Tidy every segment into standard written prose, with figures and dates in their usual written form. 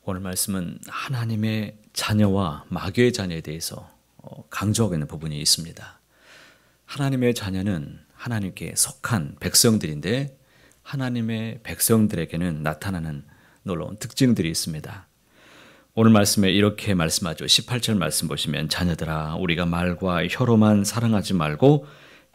오늘 말씀은 하나님의 자녀와 마귀의 자녀에 대해서 강조하고 있는 부분이 있습니다. 하나님의 자녀는 하나님께 속한 백성들인데 하나님의 백성들에게는 나타나는 놀라운 특징들이 있습니다. 오늘 말씀에 이렇게 말씀하죠. 18절 말씀 보시면 자녀들아 우리가 말과 혀로만 사랑하지 말고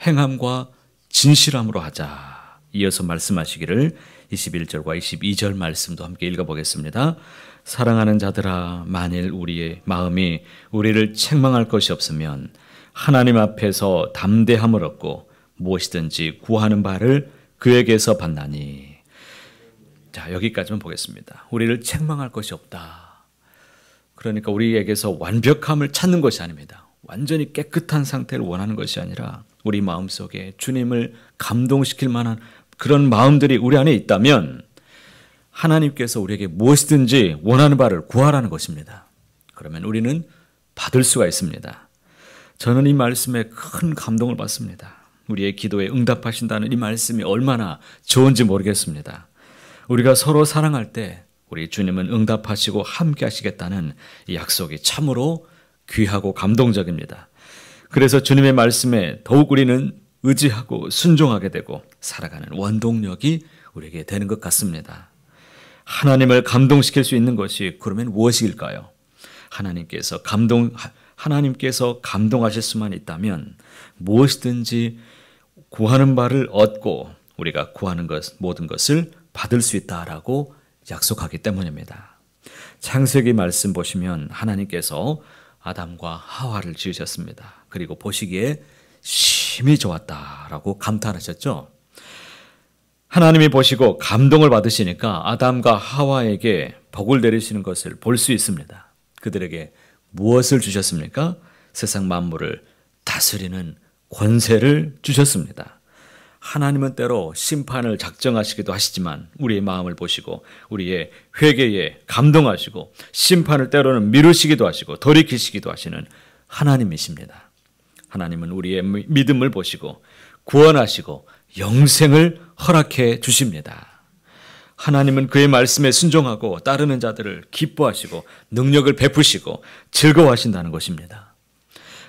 행함과 진실함으로 하자. 이어서 말씀하시기를 21절과 22절 말씀도 함께 읽어보겠습니다. 사랑하는 자들아 만일 우리의 마음이 우리를 책망할 것이 없으면 하나님 앞에서 담대함을 얻고 무엇이든지 구하는 바를 그에게서 받나니. 자, 여기까지만 보겠습니다. 우리를 책망할 것이 없다. 그러니까 우리에게서 완벽함을 찾는 것이 아닙니다. 완전히 깨끗한 상태를 원하는 것이 아니라 우리 마음속에 주님을 감동시킬 만한 그런 마음들이 우리 안에 있다면 하나님께서 우리에게 무엇이든지 원하는 바를 구하라는 것입니다. 그러면 우리는 받을 수가 있습니다. 저는 이 말씀에 큰 감동을 받습니다. 우리의 기도에 응답하신다는 이 말씀이 얼마나 좋은지 모르겠습니다. 우리가 서로 사랑할 때 우리 주님은 응답하시고 함께 하시겠다는 이 약속이 참으로 귀하고 감동적입니다. 그래서 주님의 말씀에 더욱 우리는 의지하고 순종하게 되고 살아가는 원동력이 우리에게 되는 것 같습니다. 하나님을 감동시킬 수 있는 것이 그러면 무엇일까요? 하나님께서 감동하실 수만 있다면 무엇이든지 구하는 바를 얻고 우리가 구하는 모든 것을 받을 수 있다라고 약속하기 때문입니다. 창세기 말씀 보시면 하나님께서 아담과 하와를 지으셨습니다. 그리고 보시기에 심히 좋았다라고 감탄하셨죠. 하나님이 보시고 감동을 받으시니까 아담과 하와에게 복을 내리시는 것을 볼 수 있습니다. 그들에게 무엇을 주셨습니까? 세상 만물을 다스리는 권세를 주셨습니다. 하나님은 때로 심판을 작정하시기도 하시지만 우리의 마음을 보시고 우리의 회개에 감동하시고 심판을 때로는 미루시기도 하시고 돌이키시기도 하시는 하나님이십니다. 하나님은 우리의 믿음을 보시고 구원하시고 영생을 허락해 주십니다. 하나님은 그의 말씀에 순종하고 따르는 자들을 기뻐하시고 능력을 베푸시고 즐거워하신다는 것입니다.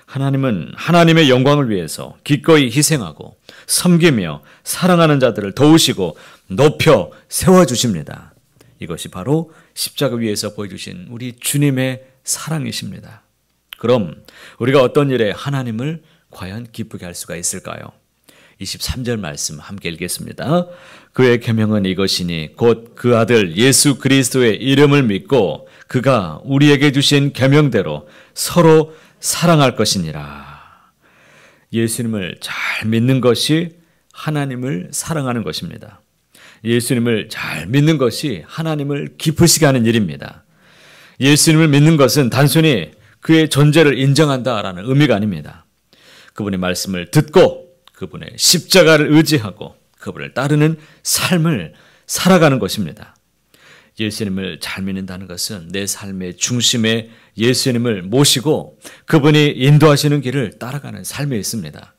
하나님은 하나님의 영광을 위해서 기꺼이 희생하고 섬기며 사랑하는 자들을 도우시고 높여 세워주십니다. 이것이 바로 십자가 위에서 보여주신 우리 주님의 사랑이십니다. 그럼 우리가 어떤 일에 하나님을 과연 기쁘게 할 수가 있을까요? 23절 말씀 함께 읽겠습니다. 그의 계명은 이것이니 곧 그 아들 예수 그리스도의 이름을 믿고 그가 우리에게 주신 계명대로 서로 사랑할 것이니라. 예수님을 잘 믿는 것이 하나님을 사랑하는 것입니다. 예수님을 잘 믿는 것이 하나님을 기쁘시게 하는 일입니다. 예수님을 믿는 것은 단순히 그의 존재를 인정한다라는 의미가 아닙니다. 그분의 말씀을 듣고 그분의 십자가를 의지하고 그분을 따르는 삶을 살아가는 것입니다. 예수님을 잘 믿는다는 것은 내 삶의 중심에 예수님을 모시고 그분이 인도하시는 길을 따라가는 삶에 있습니다.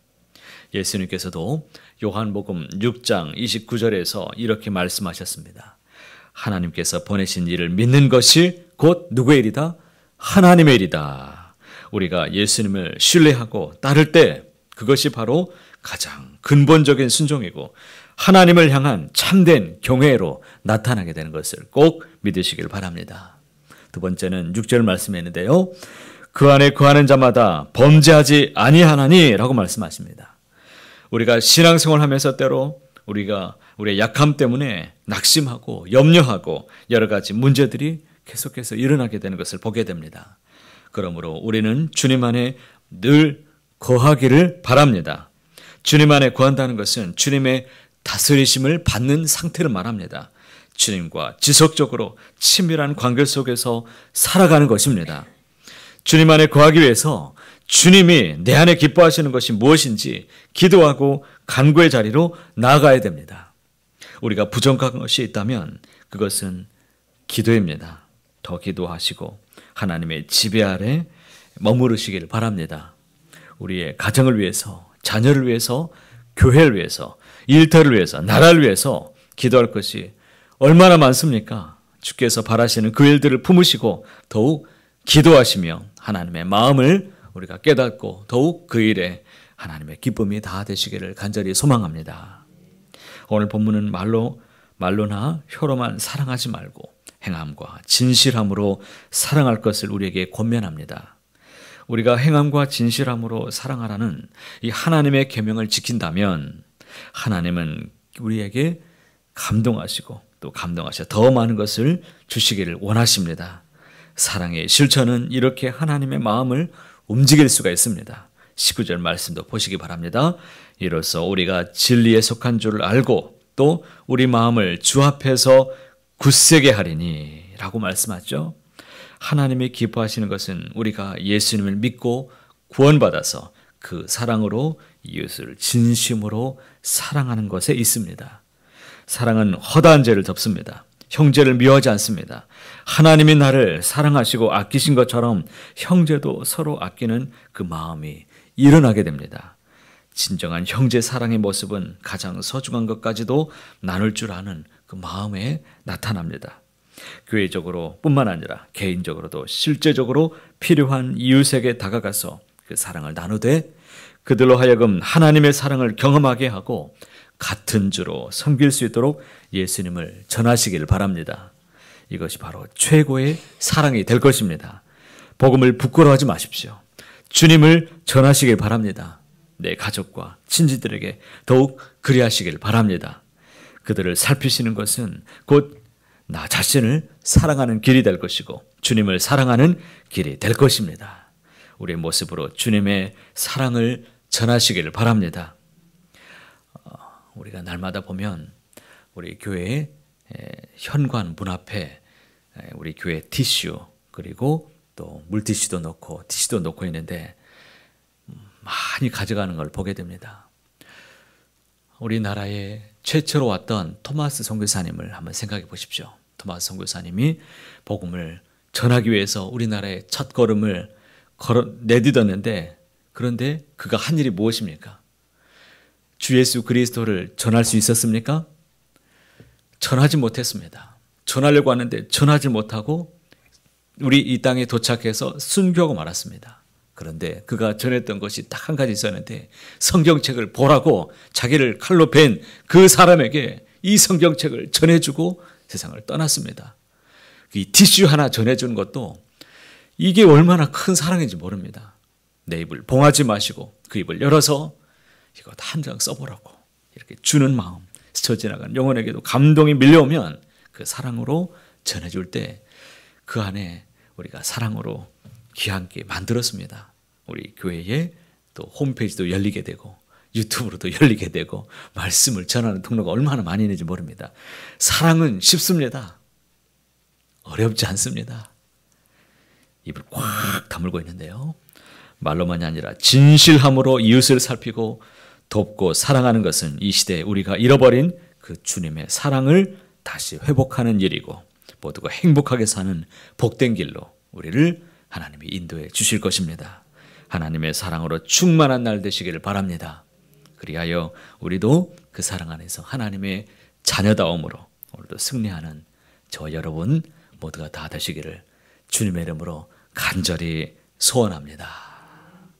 예수님께서도 요한복음 6장 29절에서 이렇게 말씀하셨습니다. 하나님께서 보내신 일을 믿는 것이 곧 누구의 일이다? 하나님의 일이다. 우리가 예수님을 신뢰하고 따를 때 그것이 바로 가장 근본적인 순종이고 하나님을 향한 참된 경외로 나타나게 되는 것을 꼭 믿으시길 바랍니다. 두 번째는 6절 말씀에 있는데요. 그 안에 거하는 자마다 범죄하지 아니하나니 라고 말씀하십니다. 우리가 신앙생활 하면서 때로 우리의 약함 때문에 낙심하고 염려하고 여러 가지 문제들이 계속해서 일어나게 되는 것을 보게 됩니다. 그러므로 우리는 주님 안에 늘 거하기를 바랍니다. 주님 안에 거한다는 것은 주님의 다스리심을 받는 상태를 말합니다. 주님과 지속적으로 친밀한 관계 속에서 살아가는 것입니다. 주님 안에 거하기 위해서 주님이 내 안에 기뻐하시는 것이 무엇인지 기도하고 간구의 자리로 나아가야 됩니다. 우리가 부족한 것이 있다면 그것은 기도입니다. 더 기도하시고 하나님의 지배 아래 머무르시길 바랍니다. 우리의 가정을 위해서, 자녀를 위해서, 교회를 위해서, 일터를 위해서, 나라를 위해서 기도할 것이 얼마나 많습니까? 주께서 바라시는 그 일들을 품으시고 더욱 기도하시며 하나님의 마음을 우리가 깨닫고 더욱 그 일에 하나님의 기쁨이 다 되시기를 간절히 소망합니다. 오늘 본문은 말로나 혀로만 사랑하지 말고 행함과 진실함으로 사랑할 것을 우리에게 권면합니다. 우리가 행함과 진실함으로 사랑하라는 이 하나님의 계명을 지킨다면 하나님은 우리에게 감동하시고 또 감동하셔 더 많은 것을 주시기를 원하십니다. 사랑의 실천은 이렇게 하나님의 마음을 움직일 수가 있습니다. 19절 말씀도 보시기 바랍니다. 이로써 우리가 진리에 속한 줄을 알고 또 우리 마음을 주 앞에서 굳세게 하리니 라고 말씀하죠. 하나님이 기뻐하시는 것은 우리가 예수님을 믿고 구원받아서 그 사랑으로 이웃을 진심으로 사랑하는 것에 있습니다. 사랑은 허다한 죄를 덮습니다. 형제를 미워하지 않습니다. 하나님이 나를 사랑하시고 아끼신 것처럼 형제도 서로 아끼는 그 마음이 일어나게 됩니다. 진정한 형제 사랑의 모습은 가장 소중한 것까지도 나눌 줄 아는 그 마음에 나타납니다. 교회적으로 뿐만 아니라 개인적으로도 실제적으로 필요한 이웃에게 다가가서 그 사랑을 나누되 그들로 하여금 하나님의 사랑을 경험하게 하고 같은 주로 섬길 수 있도록 예수님을 전하시길 바랍니다. 이것이 바로 최고의 사랑이 될 것입니다. 복음을 부끄러워하지 마십시오. 주님을 전하시길 바랍니다. 내 가족과 친지들에게 더욱 그리하시길 바랍니다. 그들을 살피시는 것은 곧 나 자신을 사랑하는 길이 될 것이고 주님을 사랑하는 길이 될 것입니다. 우리의 모습으로 주님의 사랑을 전하시기를 바랍니다. 우리가 날마다 보면 우리 교회의 현관 문 앞에 우리 교회 티슈 그리고 또 물티슈도 놓고 티슈도 놓고 있는데 많이 가져가는 걸 보게 됩니다. 우리나라에 최초로 왔던 토마스 선교사님을 한번 생각해 보십시오. 토마스 선교사님이 복음을 전하기 위해서 우리나라의 첫 걸음을 내딛었는데 그런데 그가 한 일이 무엇입니까? 주 예수 그리스도를 전할 수 있었습니까? 전하지 못했습니다. 전하려고 하는데 전하지 못하고 우리 이 땅에 도착해서 순교하고 말았습니다. 그런데 그가 전했던 것이 딱 한 가지 있었는데 성경책을 보라고 자기를 칼로 벤 그 사람에게 이 성경책을 전해주고 세상을 떠났습니다. 이 티슈 하나 전해주는 것도 이게 얼마나 큰 사랑인지 모릅니다. 내 입을 봉하지 마시고 그 입을 열어서 이거 한 장 써보라고 이렇게 주는 마음 스쳐 지나가는 영혼에게도 감동이 밀려오면 그 사랑으로 전해줄 때 그 안에 우리가 사랑으로 귀함께 만들었습니다. 우리 교회에 또 홈페이지도 열리게 되고 유튜브로도 열리게 되고 말씀을 전하는 통로가 얼마나 많이 있는지 모릅니다. 사랑은 쉽습니다. 어렵지 않습니다. 입을 꽉 다물고 있는데요. 말로만이 아니라 진실함으로 이웃을 살피고 돕고 사랑하는 것은 이 시대에 우리가 잃어버린 그 주님의 사랑을 다시 회복하는 일이고 모두가 행복하게 사는 복된 길로 우리를 하나님이 인도해 주실 것입니다. 하나님의 사랑으로 충만한 날 되시기를 바랍니다. 그리하여 우리도 그 사랑 안에서 하나님의 자녀다움으로 오늘도 승리하는 저와 여러분 모두가 다 되시기를 주님의 이름으로 간절히 소원합니다.